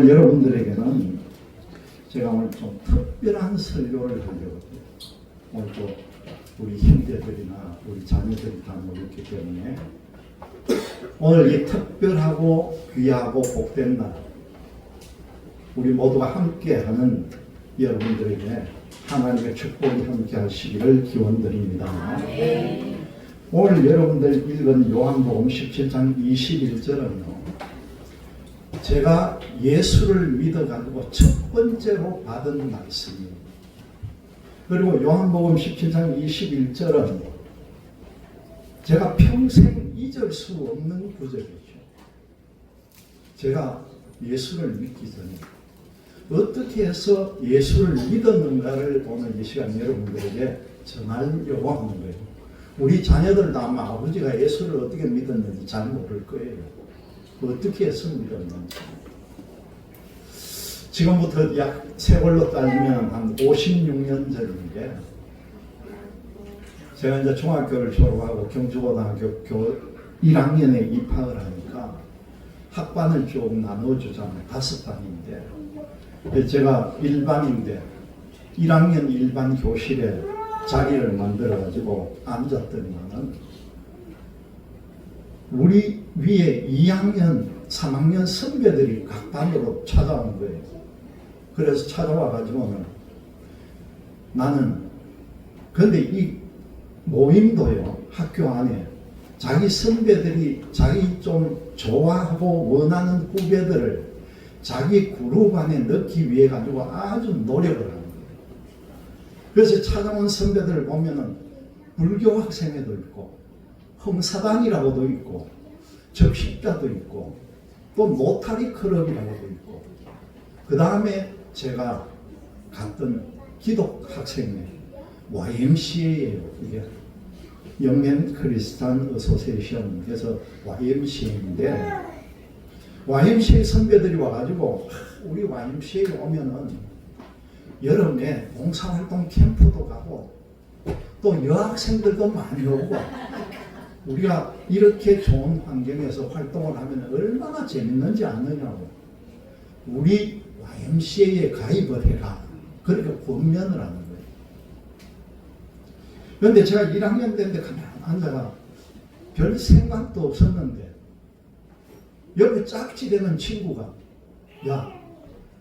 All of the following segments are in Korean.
여러분들에게는 제가 오늘 좀 특별한 설교를 하려고 오늘 또 우리 형제들이나 우리 자녀들이 다 모였기 때문에 오늘 이 특별하고 귀하고 복된 날 우리 모두가 함께하는 여러분들에게 하나님의 축복이 함께 하시기를 기원드립니다. 오늘 여러분들 읽은 요한복음 17장 21절은요, 제가 예수를 믿어가지고 첫 번째로 받은 말씀입니다. 그리고 요한복음 17장 21절은 제가 평생 잊을 수 없는 구절이죠. 제가 예수를 믿기 전에 어떻게 해서 예수를 믿었는가를 오늘 이 시간 여러분들에게 전하려고 하는 거예요. 우리 자녀들도 아마 아버지가 예수를 어떻게 믿었는지 잘 모를 거예요. 어떻게 해서 믿었는지. 지금부터 약 세월로 따지면 한 56년 전인데, 제가 이제 중학교를 졸업하고 경주고등학교 1학년에 입학을 하니까 학반을 쭉 나눠주자면 5반인데, 제가 1반인데 1학년 1반 교실에 자리를 만들어가지고 앉았더니만은 우리 위에 2학년, 3학년 선배들이 각 반으로 찾아온 거예요. 그래서 찾아와가지고는 나는, 근데 이 모임도요, 학교 안에 자기 선배들이 자기 좀 좋아하고 원하는 후배들을 자기 그룹 안에 넣기 위해 가지고 아주 노력을 하는 거예요. 그래서 찾아온 선배들을 보면은 불교 학생회도 있고, 홍사단이라고도 있고, 적십자도 있고, 또 노타리 클럽이라고도 있고, 그 다음에 제가 갔던 기독 학생회 YMCA예요. 이게 영멘 크리스탄 어소시에이션, 그래서 YMCA인데, YMCA 선배들이 와가지고 우리 YMCA 오면은 여름에 봉사활동 캠프도 가고 또 여학생들도 많이 오고, 우리가 이렇게 좋은 환경에서 활동을 하면 얼마나 재밌는지 아느냐고, 우리 YMCA에 가입을 해라, 그렇게 권면을 하는 거예요. 그런데 제가 1학년 때인데 가만히 앉아가 별 생각도 없었는데 옆에 짝지대는 친구가, 야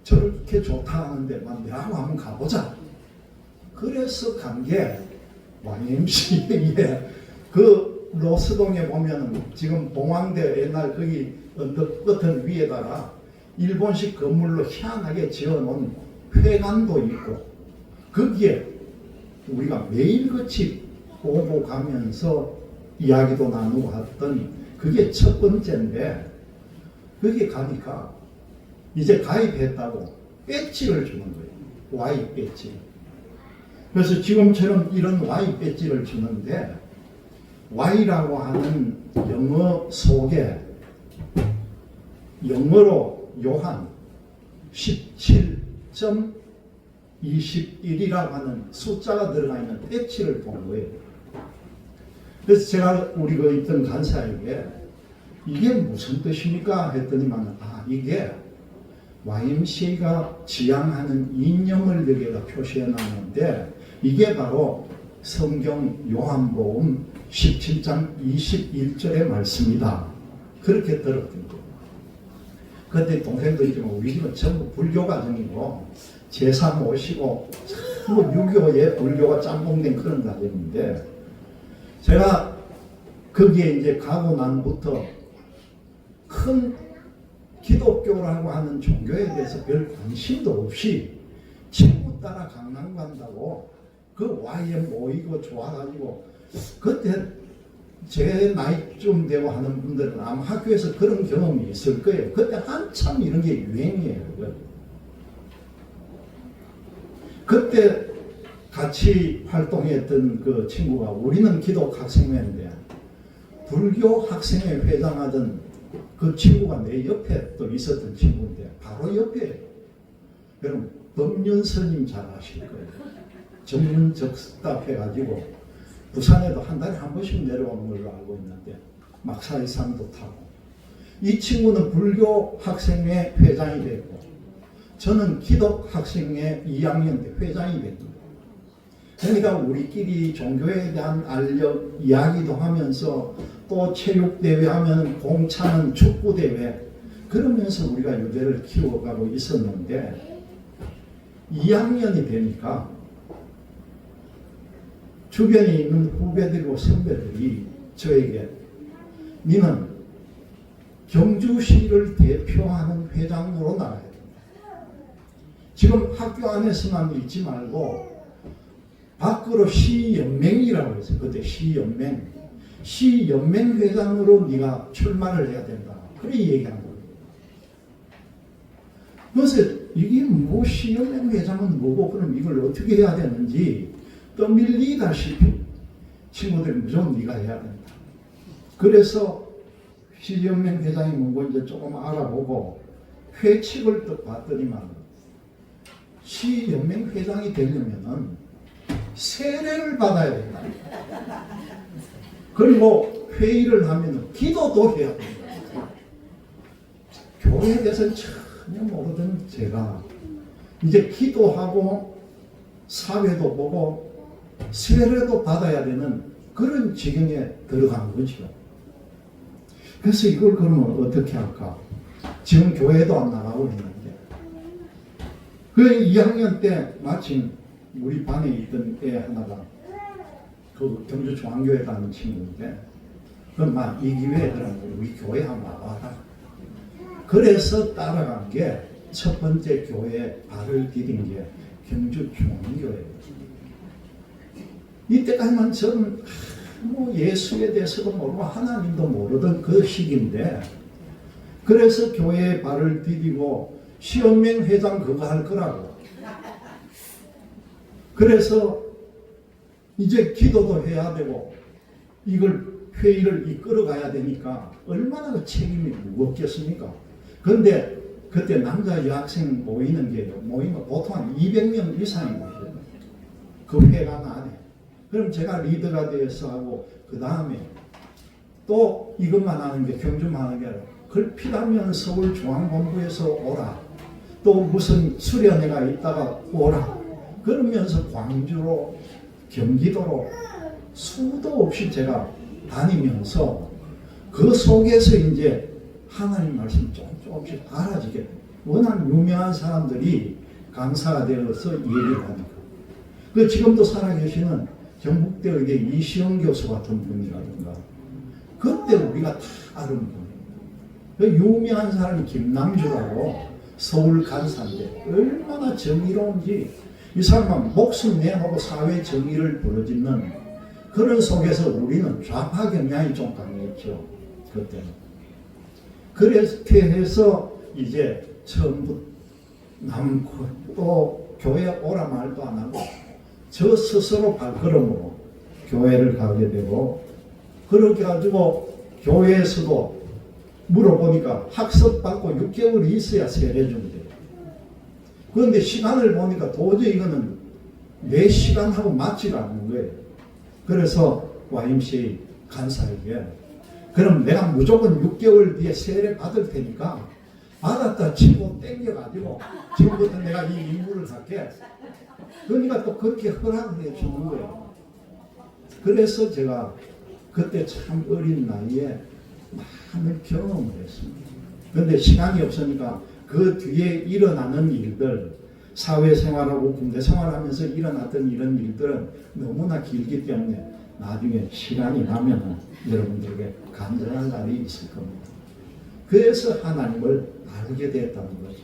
저렇게 좋다 하는데 내하고 한번 가보자. 그래서 간 게 YMCA에, 그 로스동에 보면 지금 봉황대 옛날 거기 언덕 버튼 위에다가 일본식 건물로 희한하게 지어놓은 회관도 있고, 거기에 우리가 매일같이 오고 가면서 이야기도 나누고 했던 그게 첫 번째인데, 거기 가니까 이제 가입했다고 배지를 주는 거예요. Y 배지. 그래서 지금처럼 이런 Y 배지를 주는데, Y라고 하는 영어 속에 영어로 요한 17.21이라고 하는 숫자가 들어가 있는 배지를 본 거예요. 그래서 제가 우리 그 있던 간사에게 이게 무슨 뜻입니까? 했더니만, 이게 YMCA가 지향하는 이념을 여기다 표시해 놨는데, 이게 바로 성경 요한복음 17장 21절의 말씀이다. 그렇게 들었던 거예요. 그때 동생도 있지만 우리 집은 전부 불교 가정이고 제사 모시고 전부 유교의 불교가 짬뽕된 그런 가정인데, 제가 거기에 이제 가고 난부터 큰 기독교라고 하는 종교에 대해서 별 관심도 없이 친구 따라 강남 간다고 그 YM 모이고 좋아가지고, 그때 제 나이쯤 되고 하는 분들은 아마 학교에서 그런 경험이 있을 거예요. 그때 한참 이런 게 유행이에요. 그때 같이 활동했던 그 친구가, 우리는 기독 학생회인데 불교 학생회 회장하던 그 친구가 내 옆에 또 있었던 친구인데, 바로 옆에, 여러분 법륜스님 잘 아실 거예요. 전문 적답해가지고 부산에도 한 달에 한 번씩 내려오는 걸로 알고 있는데 막사리산도 타고, 이 친구는 불교 학생회 회장이 됐고 저는 기독 학생회 2학년 때 회장이 됐습니다. 그러니까 우리끼리 종교에 대한 알력 이야기도 하면서 또 체육대회 하면 공차는 축구대회 그러면서 우리가 유대를 키워가고 있었는데 2학년이 되니까 주변에 있는 후배들과 선배들이 저에게 니는 경주시를 대표하는 회장으로 나가야 된다. 지금 학교 안에서만 있지 말고 밖으로 시연맹이라고 해서 그때 시연맹 회장으로 네가 출마를 해야 된다. 그렇게 얘기한 거예요. 그래서 이게 뭐 시연맹 회장은 뭐고 그럼 이걸 어떻게 해야 되는지 떠밀리다시피 친구들이 무조건 네가 해야 된다. 그래서 시연맹 회장이 뭔고 이제 조금 알아보고 회칙을 또 봤더니만 시연맹 회장이 되려면은 세례를 받아야 된다. 그리고 회의를 하면 기도도 해야 된다. 교회에 대해서는 전혀 모르던 제가 이제 기도하고 사회도 보고 세례도 받아야 되는 그런 지경에 들어간 거죠. 그래서 이걸 그러면 어떻게 할까? 지금 교회도 안 나가고 있는데 그 2학년 때 마침 우리 반에 있던 애 하나가 그 경주 중앙교회 가는 친구인데 그럼 막 이 기회에 그럼 우리 교회 한번 와봐라. 그래서 따라간 게 첫 번째 교회에 발을 디딘 게 경주 중앙교회예요. 이때까지만 저는 뭐 예수에 대해서도 모르고 하나님도 모르던 그 시기인데 그래서 교회에 발을 디디고 시연맹 회장 그거 할 거라고. 그래서 이제 기도도 해야 되고 이걸 회의를 이끌어 가야 되니까 얼마나 그 책임이 무겁겠습니까? 그런데 그때 남자 여학생 모이는 게 모이면 보통 한 200명 이상이 모여요. 그 회관 안에. 그럼 제가 리더가 되어서 하고 그 다음에 또 이것만 하는 게 경주만 하는 게 아니라 걸핏하면 서울중앙본부에서 오라. 또 무슨 수련회가 있다가 오라. 그러면서 광주로 경기도로 수도 없이 제가 다니면서 그 속에서 이제 하나님 말씀 조금씩 알아지게 돼요. 워낙 유명한 사람들이 강사가 되어서 얘기를 하니까. 그 지금도 살아계시는 경북대 의대 이시영 교수 같은 분이라든가 그때 우리가 다 아는 분이에요. 그 유명한 사람이 김남주라고 서울 간사인데 얼마나 정의로운지 이 사람은 목숨 내놓고 사회 정의를 부르짖는 그런 속에서 우리는 좌파 경향이 좀 강했죠. 그때는. 그렇게 해서 이제 처음부터 남고 또 교회 오라 말도 안 하고 저 스스로 발걸음으로 교회를 가게 되고 그렇게 가지고 교회에서도 물어보니까 학습받고 6개월이 있어야 세례 준대. 그런데 시간을 보니까 도저히 이거는 내 시간하고 맞지가 않는 거예요. 그래서 YMCA 간사에게 그럼 내가 무조건 6개월 뒤에 세례 받을 테니까 받았다 치고 땡겨가지고 지금부터 내가 이 임무를 갖게. 그러니까 또 그렇게 허락을 해 주는 거예요. 그래서 제가 그때 참 어린 나이에 많은 경험을 했습니다. 그런데 시간이 없으니까 그 뒤에 일어나는 일들, 사회생활하고 군대생활하면서 일어났던 이런 일들은 너무나 길기 때문에 나중에 시간이 나면 여러분들에게 간절한 날이 있을 겁니다. 그래서 하나님을 알게 됐다는 거죠.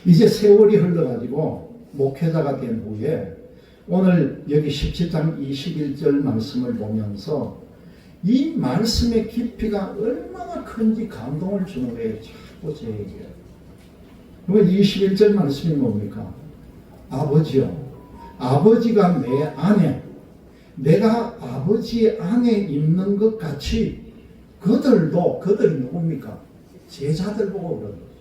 이제 세월이 흘러가지고 목회자가 된 후에 오늘 여기 17장 21절 말씀을 보면서 이 말씀의 깊이가 얼마나 큰지 감동을 주는 거예요. 자꾸 제 얘기예요. 그러면 21절 말씀이 뭡니까? 아버지요. 아버지가 내 안에 내가 아버지 안에 있는 것 같이 그들이 누굽니까? 제자들 보고 그러는 거죠.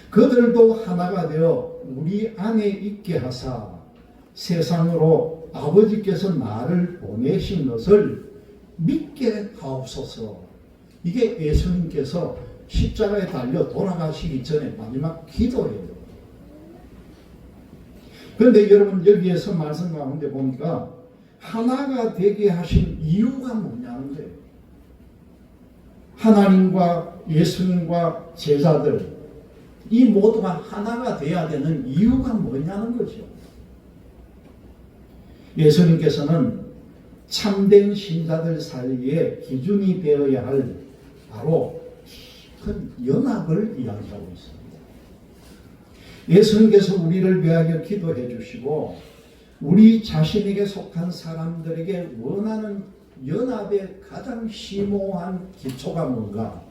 그들도 하나가 되어 우리 안에 있게 하사 세상으로 아버지께서 나를 보내신 것을 믿게 하옵소서. 이게 예수님께서 십자가에 달려 돌아가시기 전에 마지막 기도예요. 그런데 여러분 여기에서 말씀 가운데 보니까 하나가 되게 하신 이유가 뭐냐는 거예요. 하나님과 예수님과 제자들 이 모두가 하나가 돼야 되는 이유가 뭐냐는 거죠. 예수님께서는 참된 신자들 사이에 기준이 되어야 할 바로 깊은 연합을 이야기하고 있습니다. 예수님께서 우리를 위하여 기도해 주시고 우리 자신에게 속한 사람들에게 원하는 연합의 가장 심오한 기초가 뭔가?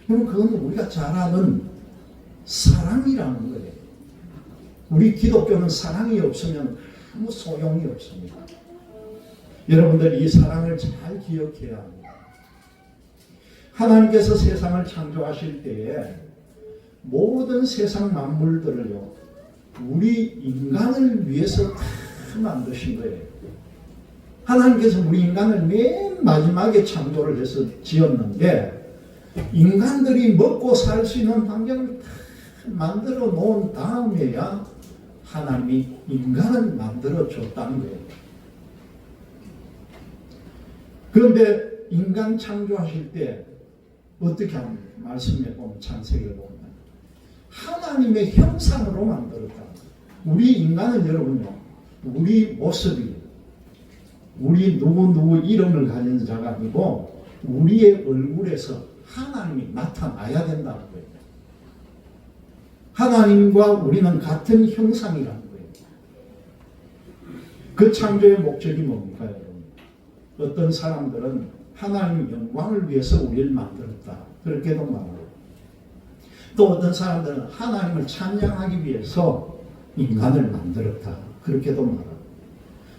그럼 그건 우리가 잘 아는 사랑이라는 거예요. 우리 기독교는 사랑이 없으면 아무 소용이 없습니다. 여러분들 이 사랑을 잘 기억해야 합니다. 하나님께서 세상을 창조하실 때에 모든 세상 만물들을요, 우리 인간을 위해서 다 만드신 거예요. 하나님께서 우리 인간을 맨 마지막에 창조를 해서 지었는데 인간들이 먹고 살 수 있는 환경을 다 만들어 놓은 다음에야 하나님이 인간을 만들어 줬다는 거예요. 그런데 인간 창조하실 때 어떻게 합니까? 말씀에 보면 창세기를 보면 하나님의 형상으로 만들었다. 우리 인간은 여러분요, 우리 모습이 우리 누구 이름을 가진 자가 아니고 우리의 얼굴에서 하나님이 나타나야 된다는 거예요. 하나님과 우리는 같은 형상이라는 거예요. 그 창조의 목적이 뭡니까, 여러분? 어떤 사람들은 하나님의 영광을 위해서 우리를 만들었다. 그렇게도 말하고, 또 어떤 사람들은 하나님을 찬양하기 위해서 인간을 만들었다. 그렇게도 말하고,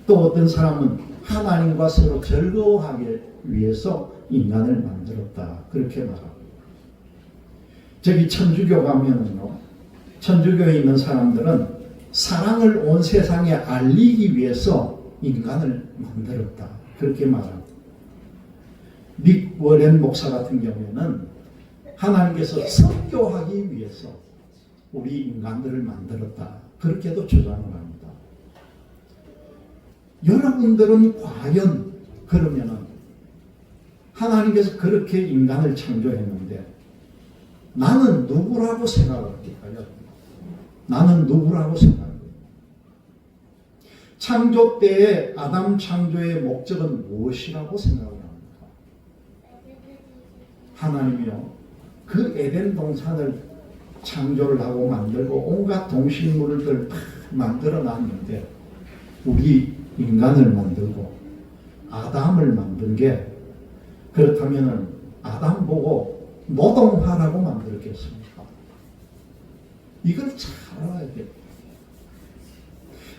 또 어떤 사람은 하나님과 서로 즐거워하기 위해서 인간을 만들었다. 그렇게 말하고, 저기 천주교 가면은요, 천주교에 있는 사람들은 사랑을 온 세상에 알리기 위해서 인간을 만들었다. 그렇게 말하고, 닉 워렌 목사 같은 경우에는 하나님께서 선교하기 위해서 우리 인간들을 만들었다. 그렇게도 주장을 합니다. 여러분들은 과연 그러면은 하나님께서 그렇게 인간을 창조했는데 나는 누구라고 생각합니까? 나는 누구라고 생각합니까? 창조 때의 아담 창조의 목적은 무엇이라고 생각을 합니까? 하나님이요, 그 에덴 동산을 창조를 하고 만들고 온갖 동식물들 다 만들어 놨는데 우리 인간을 만들고 아담을 만든 게, 그렇다면 아담 보고 노동하라고 만들었겠습니까? 이걸 잘 알아야 돼요.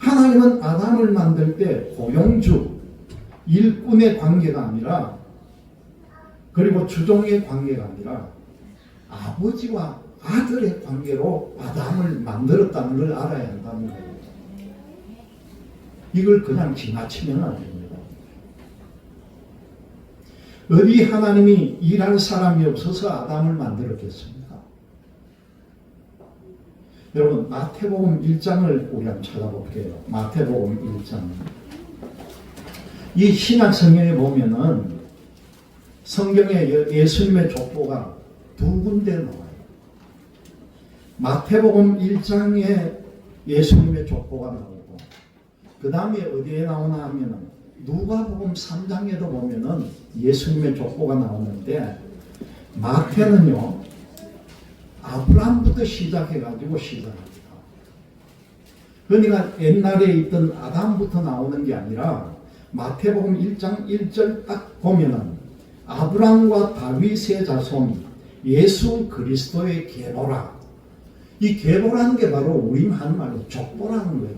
하나님은 아담을 만들 때 고용주, 일꾼의 관계가 아니라, 그리고 주종의 관계가 아니라 아버지와 아들의 관계로 아담을 만들었다는 걸 알아야 한다는 거예요. 이걸 그냥 지나치면 안 됩니다. 어디 하나님이 일할 사람이 없어서 아담을 만들었겠습니까? 여러분, 마태복음 1장을 우리 한번 찾아볼게요. 마태복음 1장. 이 신약성경에 보면은 성경에 예수님의 족보가 두 군데 나와요. 마태복음 1장에 예수님의 족보가 나오고, 그 다음에 어디에 나오나 하면은 누가복음 3장에도 보면은 예수님의 족보가 나오는데, 마태는요 아브라함부터 시작해가지고 시작합니다. 그러니까 옛날에 있던 아담부터 나오는 게 아니라 마태복음 1장 1절 딱 보면은 아브라함과 다윗의 자손 예수 그리스도의 계보라. 이 계보라는 게 바로 우리 한말로 족보라는 거예요.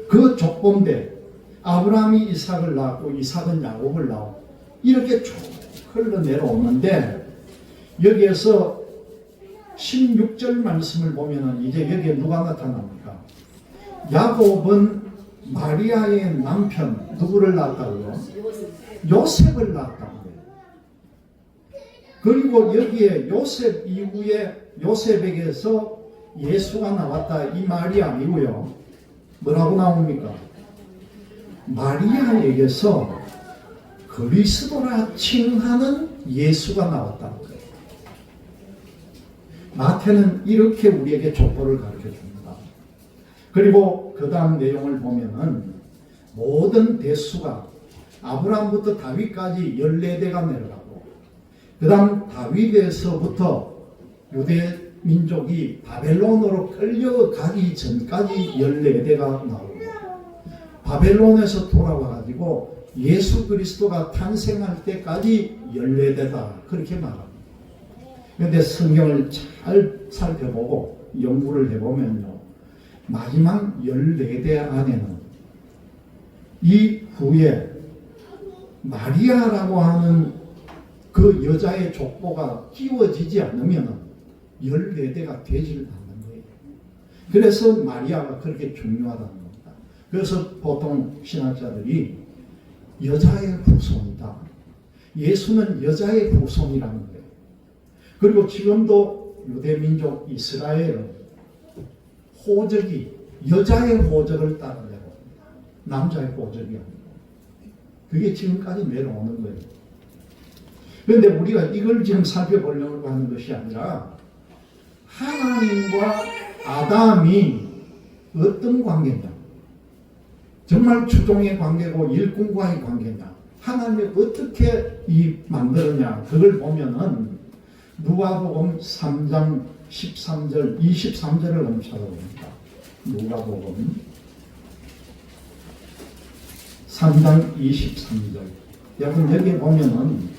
그 족보인데 아브라함이 이삭을 낳았고 이삭은 야곱을 낳고 이렇게 쭉 흘러내려오는데, 여기에서 16절 말씀을 보면은 이제 여기에 누가 나타납니까? 야곱은 마리아의 남편 누구를 낳았다고요? 요셉을 낳았다고 해요. 그리고 여기에 요셉 이후에 요셉에게서 예수가 나왔다 이 말이 아니고요. 뭐라고 나옵니까? 마리아에게서 그리스도라 칭하는 예수가 나왔다는 거예요. 마태는 이렇게 우리에게 족보를 가르쳐 줍니다. 그리고 그 다음 내용을 보면은 모든 대수가 아브라함부터 다윗까지 14대가 내려가고 그 다음 다윗에서부터 유대 민족이 바벨론으로 끌려가기 전까지 14대가 나오고 바벨론에서 돌아와가지고 예수 그리스도가 탄생할 때까지 14대다 그렇게 말합니다. 그런데 성경을 잘 살펴보고 연구를 해보면요, 마지막 14대 안에는 이후에 마리아라고 하는 그 여자의 족보가 끼워지지 않으면 14대가 되질 않는 거예요. 그래서 마리아가 그렇게 중요하다는 겁니다. 그래서 보통 신학자들이 여자의 후손이다. 예수는 여자의 후손이라는 거예요. 그리고 지금도 유대민족 이스라엘은 호적이 여자의 호적을 따르려고 합니다. 남자의 호적이 아니고. 그게 지금까지 내려오는 거예요. 그런데 우리가 이걸 지금 살펴보려고 하는 것이 아니라 하나님과 아담이 어떤 관계냐, 정말 주종의 관계고 일꾼과의 관계냐, 하나님이 어떻게 만들었냐, 그걸 보면은 누가복음 3장 13절 23절을 한번 찾아봅니다. 누가복음 3장 23절. 여러분 여기 보면은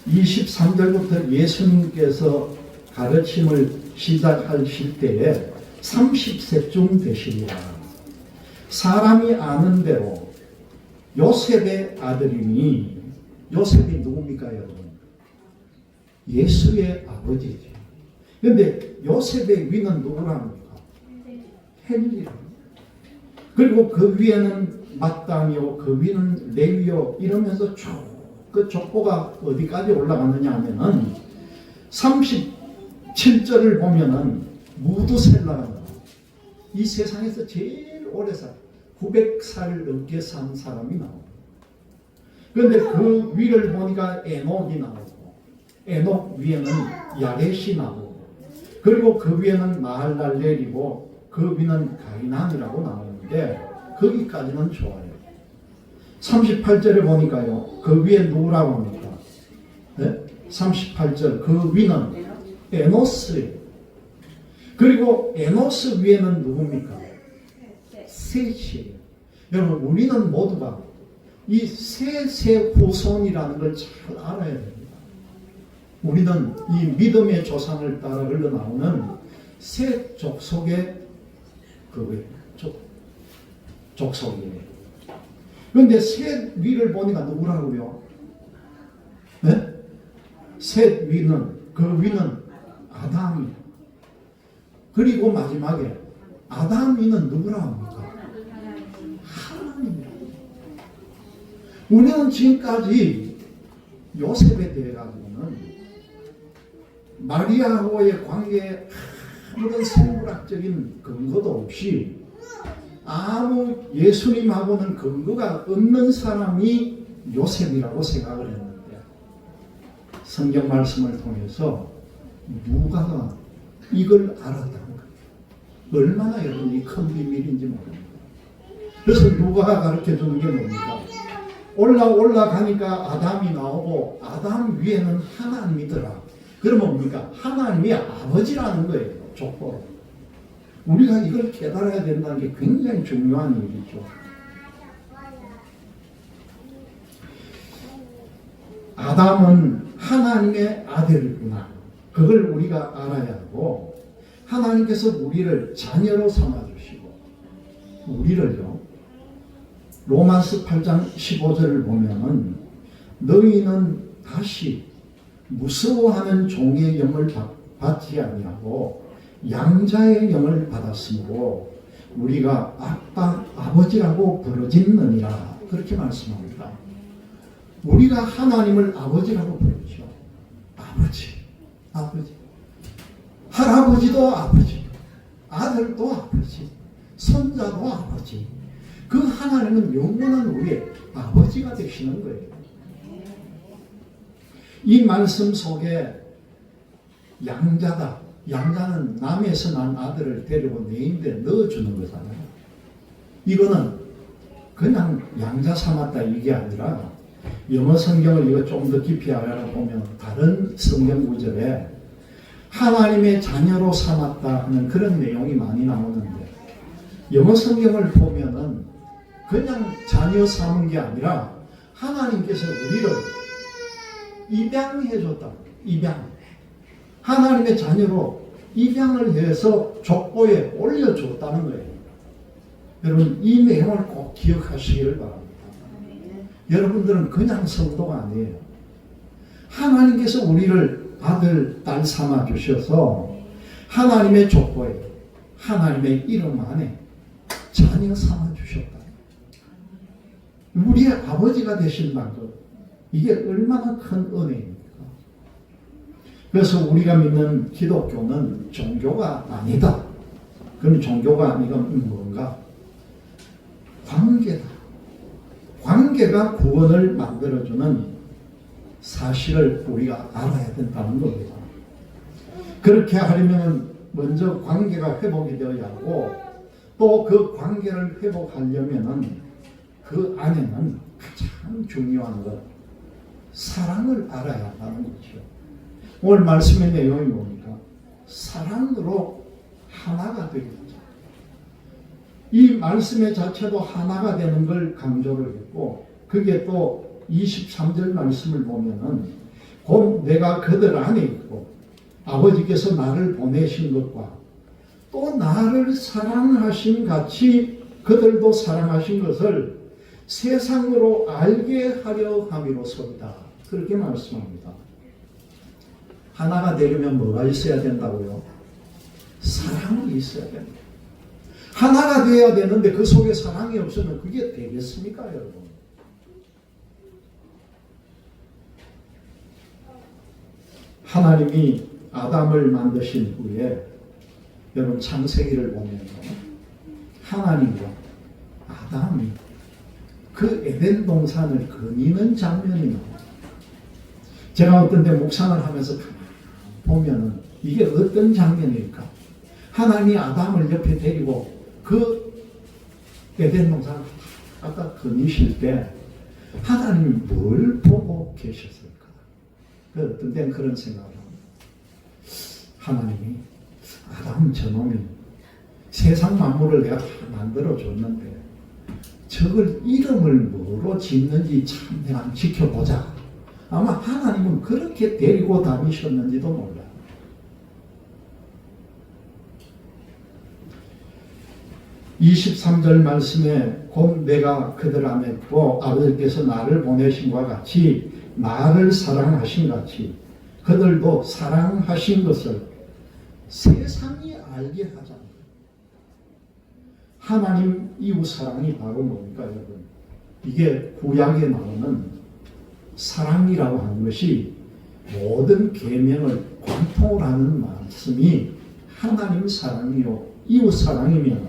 23절부터 예수님께서 가르침을 시작하실 때에 30세쯤 되시리라. 사람이 아는 대로 요셉의 아들이니, 요셉이 누굽니까 여러분? 예수의 아버지지. 그런데 요셉의 위는 누구라 합니까? 헬리라. 그리고 그 위에는 마땅이요, 그 위는 레위요, 이러면서 쭉 그 족보가 어디까지 올라가느냐 하면은 37절을 보면은 무두셀라가 나와요. 이 세상에서 제일 오래 살 900살 넘게 산 사람이 나와요. 그런데 그 위를 보니까 에녹이 나오고, 에녹 위에는 야렛이 나오고, 그리고 그 위에는 마할랄렐이고, 그 위는 가이난이라고 나오는데 거기까지는 좋아요. 38절에 보니까요, 그 위에 누구라고 합니까? 네? 38절, 그 위는 에노스예요. 그리고 에노스 위에는 누굽니까? 셋이에요. 여러분, 우리는 모두가 이 셋의 후손이라는 걸 잘 알아야 됩니다. 우리는 이 믿음의 조상을 따라 흘러나오는 셋 족속의 족속이에요. 그런데 셋 위를 보니까 누구라고요? 네? 셋 위는, 그 위는 아담이에요. 그리고 마지막에 아담 위는 누구라 합니까? 하나님이에요. 우리는 지금까지 요셉에 대해 가지고는 마리아와의 관계에 아무런 생물학적인 근거도 없이 아무 예수님하고는 근거가 없는 사람이 요셉이라고 생각을 했는데, 성경 말씀을 통해서 누가가 이걸 알았다는 거예요. 얼마나 여러분이 큰 비밀인지 모릅니다. 그래서 누가가 가르쳐 주는 게 뭡니까? 올라가니까 아담이 나오고 아담 위에는 하나님이더라. 그러면 뭡니까? 하나님이 아버지라는 거예요. 족보로. 우리가 이걸 깨달아야 된다는 게 굉장히 중요한 일이죠. 아담은 하나님의 아들이구나. 그걸 우리가 알아야 하고, 하나님께서 우리를 자녀로 삼아주시고, 우리를요, 로마서 8장 15절을 보면은 너희는 다시 무서워하는 종의 영을 받지 아니하고 양자의 영을 받았으므로 우리가 아빠, 아버지라고 부르짖느니라. 그렇게 말씀합니다. 우리가 하나님을 아버지라고 부르죠. 아버지. 할아버지도 아버지. 아들도 아버지. 손자도 아버지. 그 하나님은 영원한 우리의 아버지가 되시는 거예요. 이 말씀 속에 양자다. 양자는 남에서 난 아들을 데리고 내 입에 넣어주는 거잖아요. 이거는 그냥 양자 삼았다 이게 아니라 영어 성경을 이거 좀 더 깊이 알아보면 다른 성경 구절에 하나님의 자녀로 삼았다 하는 그런 내용이 많이 나오는데 영어 성경을 보면은 그냥 자녀 삼은 게 아니라 하나님께서 우리를 입양해 줬다. 입양. 하나님의 자녀로 입양을 해서 족보에 올려줬다는 거예요. 여러분 이 내용을 꼭 기억하시기를 바랍니다. 여러분들은 그냥 성도가 아니에요. 하나님께서 우리를 아들, 딸 삼아 주셔서 하나님의 족보에 하나님의 이름 안에 자녀 삼아 주셨다. 우리의 아버지가 되신다는 것, 이게 얼마나 큰 은혜입니까? 그래서 우리가 믿는 기독교는 종교가 아니다. 그럼 종교가 아니가 뭔가? 관계다. 관계가 구원을 만들어주는 사실을 우리가 알아야 된다는 겁니다. 그렇게 하려면 먼저 관계가 회복이 되어야 하고 또 그 관계를 회복하려면 그 안에는 가장 중요한 것, 사랑을 알아야 한다는 거죠. 오늘 말씀의 내용이 뭡니까? 사랑으로 하나가 되겠죠. 이 말씀의 자체도 하나가 되는 걸 강조를 했고 그게 또 23절 말씀을 보면은 곧 내가 그들 안에 있고 아버지께서 나를 보내신 것과 또 나를 사랑하신 같이 그들도 사랑하신 것을 세상으로 알게 하려 함이로소이다. 그렇게 말씀합니다. 하나가 되려면 뭐가 있어야 된다고요? 사랑이 있어야 됩니다. 하나가 되어야 되는데 그 속에 사랑이 없으면 그게 되겠습니까, 여러분? 하나님이 아담을 만드신 후에 여러분 창세기를 보면요, 하나님과 아담이 그 에덴 동산을 거니는 장면이 나옵니다. 제가 어떤 때 묵상을 하면서 보면은 이게 어떤 장면일까? 하나님이 아담을 옆에 데리고 그 에덴 동산을 갖다 거니실 때 하나님이 뭘 보고 계셨을까? 그 어떤 때는 그런 생각을 합니다. 하나님이 아담 저놈이 세상 만물을 내가 다 만들어줬는데 저걸 이름을 뭐로 짓는지 참 내가 지켜보자. 아마 하나님은 그렇게 데리고 다니셨는지도 몰라요. (23절) 말씀에 곧 내가 그들 안에 있고 아버지께서 나를 보내신과 같이 나를 사랑하신 같이 그들도 사랑하신 것을 세상이 알게 하자. 하나님 이웃 사랑이 바로 뭡니까, 여러분? 이게 구약에 나오는 사랑이라고 하는 것이 모든 계명을 관통을 하는 말씀이 하나님 사랑이요 이웃 사랑이면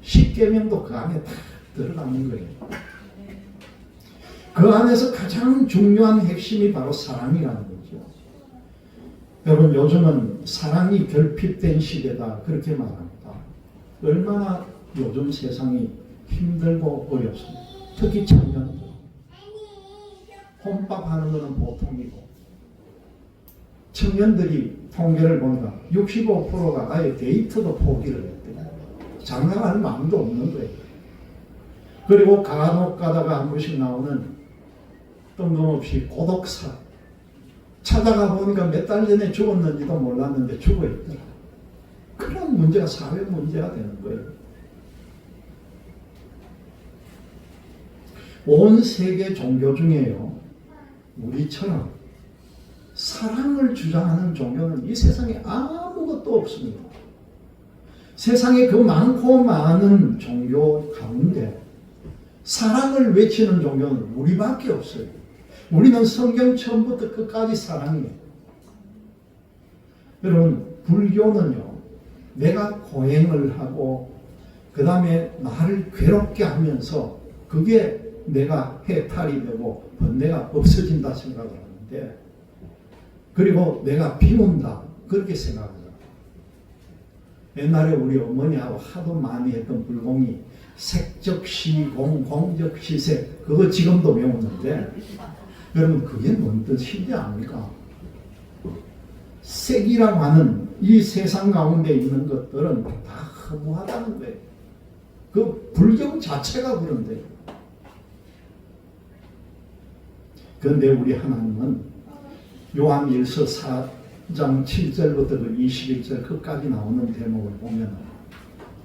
십계명도 그 안에 다 들어가는 거예요. 그 안에서 가장 중요한 핵심이 바로 사랑이라는 거죠. 여러분 요즘은 사랑이 결핍된 시대다 그렇게 말합니다. 얼마나 요즘 세상이 힘들고 어렵습니다. 특히 청년들. 혼밥하는 것은 보통이고 청년들이 통계를 보니까 65%가 아예 데이트도 포기를 했대요. 장가갈 마음도 없는 거예요. 그리고 간혹 가다가 한 번씩 나오는 뜬금없이 고독사. 찾아가 보니까 몇 달 전에 죽었는지도 몰랐는데 죽어있더라. 그런 문제가 사회 문제가 되는 거예요. 온 세계 종교 중에요, 우리처럼 사랑을 주장하는 종교는 이 세상에 아무것도 없습니다. 세상에 그 많고 많은 종교 가운데 사랑을 외치는 종교는 우리밖에 없어요. 우리는 성경 처음부터 끝까지 사랑이에요. 여러분, 불교는요, 내가 고행을 하고 그 다음에 나를 괴롭게 하면서 그게 내가 해탈이 되고 번뇌가 없어진다 생각을 하는데, 그리고 내가 비운다 그렇게 생각하잖아. 옛날에 우리 어머니하고 하도 많이 했던 불공이 색적시공, 공적시색, 그거 지금도 배우는데, 여러분 그게 뭔 뜻인지 압니까? 색이라고 하는 이 세상 가운데 있는 것들은 다 허무하다는 거예요. 그 불경 자체가 그런데. 그런데 우리 하나님은 요한일서 4장 7절부터 그 21절 끝까지 나오는 대목을 보면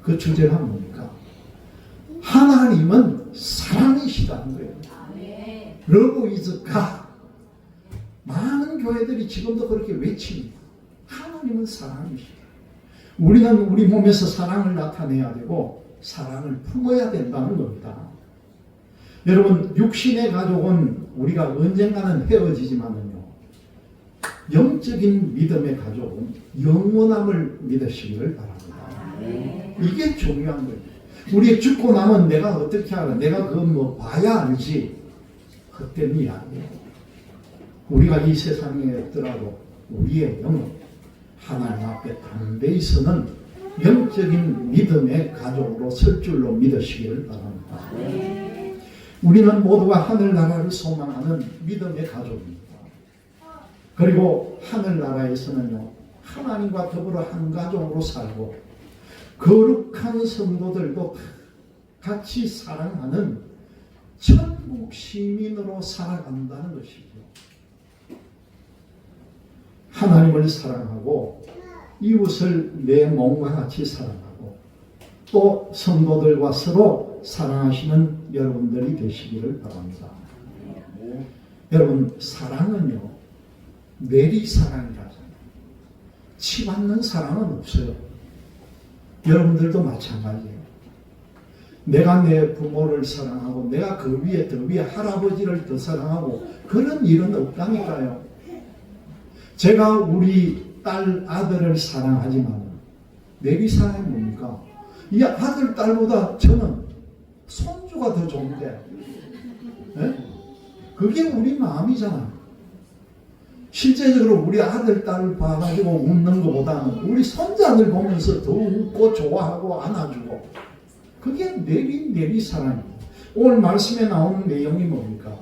그 주제가 뭡니까? 하나님은 사랑이시다는 거예요. Love is God. 많은 교회들이 지금도 그렇게 외칩니다. 하나님은 사랑이시다. 우리는 우리 몸에서 사랑을 나타내야 되고 사랑을 품어야 된다는 겁니다. 여러분, 육신의 가족은 우리가 언젠가는 헤어지지만은요, 영적인 믿음의 가족은 영원함을 믿으시기를 바랍니다. 이게 중요한 거예요. 우리 죽고 나면 내가 어떻게 알아? 내가 그거 뭐 봐야 알지. 헛된 이야기예요. 우리가 이 세상에 있더라도 우리의 영은 하나님 앞에 담대히 서는 영적인 믿음의 가족으로 설 줄로 믿으시기를 바랍니다. 우리는 모두가 하늘나라를 소망하는 믿음의 가족입니다. 그리고 하늘나라에서는요, 하나님과 더불어 한 가족으로 살고 거룩한 성도들도 같이 사랑하는 천국 시민으로 살아간다는 것이죠. 하나님을 사랑하고 이웃을 내 몸과 같이 사랑하고 또 성도들과 서로 사랑하시는 여러분들이 되시기를 바랍니다. 여러분, 사랑은요, 내리사랑이라잖아요. 치받는 사랑은 없어요. 여러분들도 마찬가지예요. 내가 내 부모를 사랑하고 내가 그 위에 더 위에 할아버지를 더 사랑하고 그런 일은 없다니까요. 제가 우리 딸 아들을 사랑하지만 내리사랑이 뭡니까? 이 아들 딸보다 저는 손주가 더 좋은데, 네? 그게 우리 마음이잖아요. 실제적으로 우리 아들 딸을 봐가지고 웃는 것보다는 우리 손자들 보면서 더 웃고 좋아하고 안아주고, 그게 내리사랑입니다. 오늘 말씀에 나오는 내용이 뭡니까?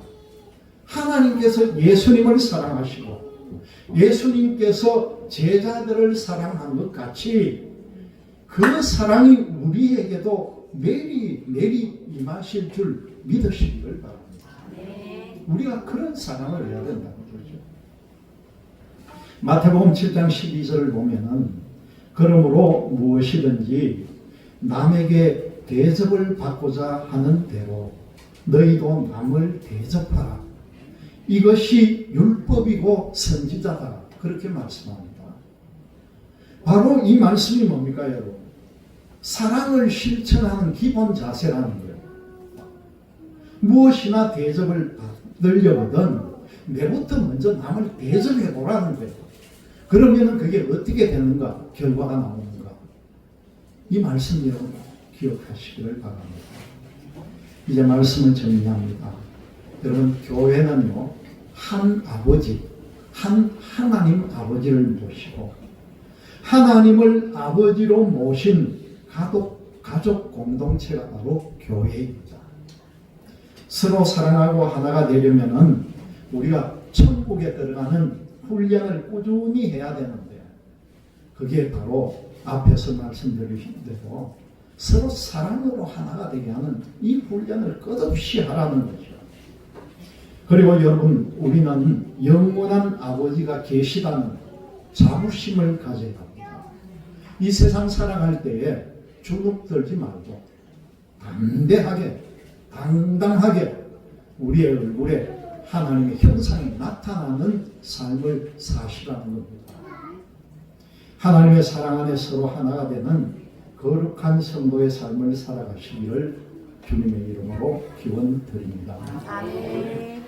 하나님께서 예수님을 사랑하시고 예수님께서 제자들을 사랑한 것 같이 그 사랑이 우리에게도 내리 임하실 줄 믿으시기를 바랍니다. 우리가 그런 사랑을 해야 된다는 거죠. 마태복음 7장 12절을 보면은 그러므로 무엇이든지 남에게 대접을 받고자 하는 대로 너희도 남을 대접하라. 이것이 율법이고 선지자다. 그렇게 말씀합니다. 바로 이 말씀이 뭡니까, 여러분? 사랑을 실천하는 기본 자세라는 거예요. 무엇이나 대접을 받으려거든 내부터 먼저 남을 대접해 보라는 거예요. 그러면 그게 어떻게 되는가? 결과가 나오는가? 이 말씀 여러분 기억하시기를 바랍니다. 이제 말씀을 정리합니다. 여러분, 교회는요, 한 아버지, 한 하나님 아버지를 모시고 하나님을 아버지로 모신 가족 공동체가 바로 교회입니다. 서로 사랑하고 하나가 되려면은 우리가 천국에 들어가는 훈련을 꾸준히 해야 되는데, 그게 바로 앞에서 말씀드린 대로 서로 사랑으로 하나가 되게 하는 이 훈련을 끝없이 하라는 거죠. 그리고 여러분, 우리는 영원한 아버지가 계시다는 자부심을 가져야 합니다. 이 세상 살아갈 때에 주눅 들지 말고 담대하게 당당하게 우리의 얼굴에 하나님의 형상이 나타나는 삶을 사시라는 겁니다. 하나님의 사랑 안에 서로 하나가 되는 거룩한 성도의 삶을 살아가시기를 주님의 이름으로 기원 드립니다. 아멘.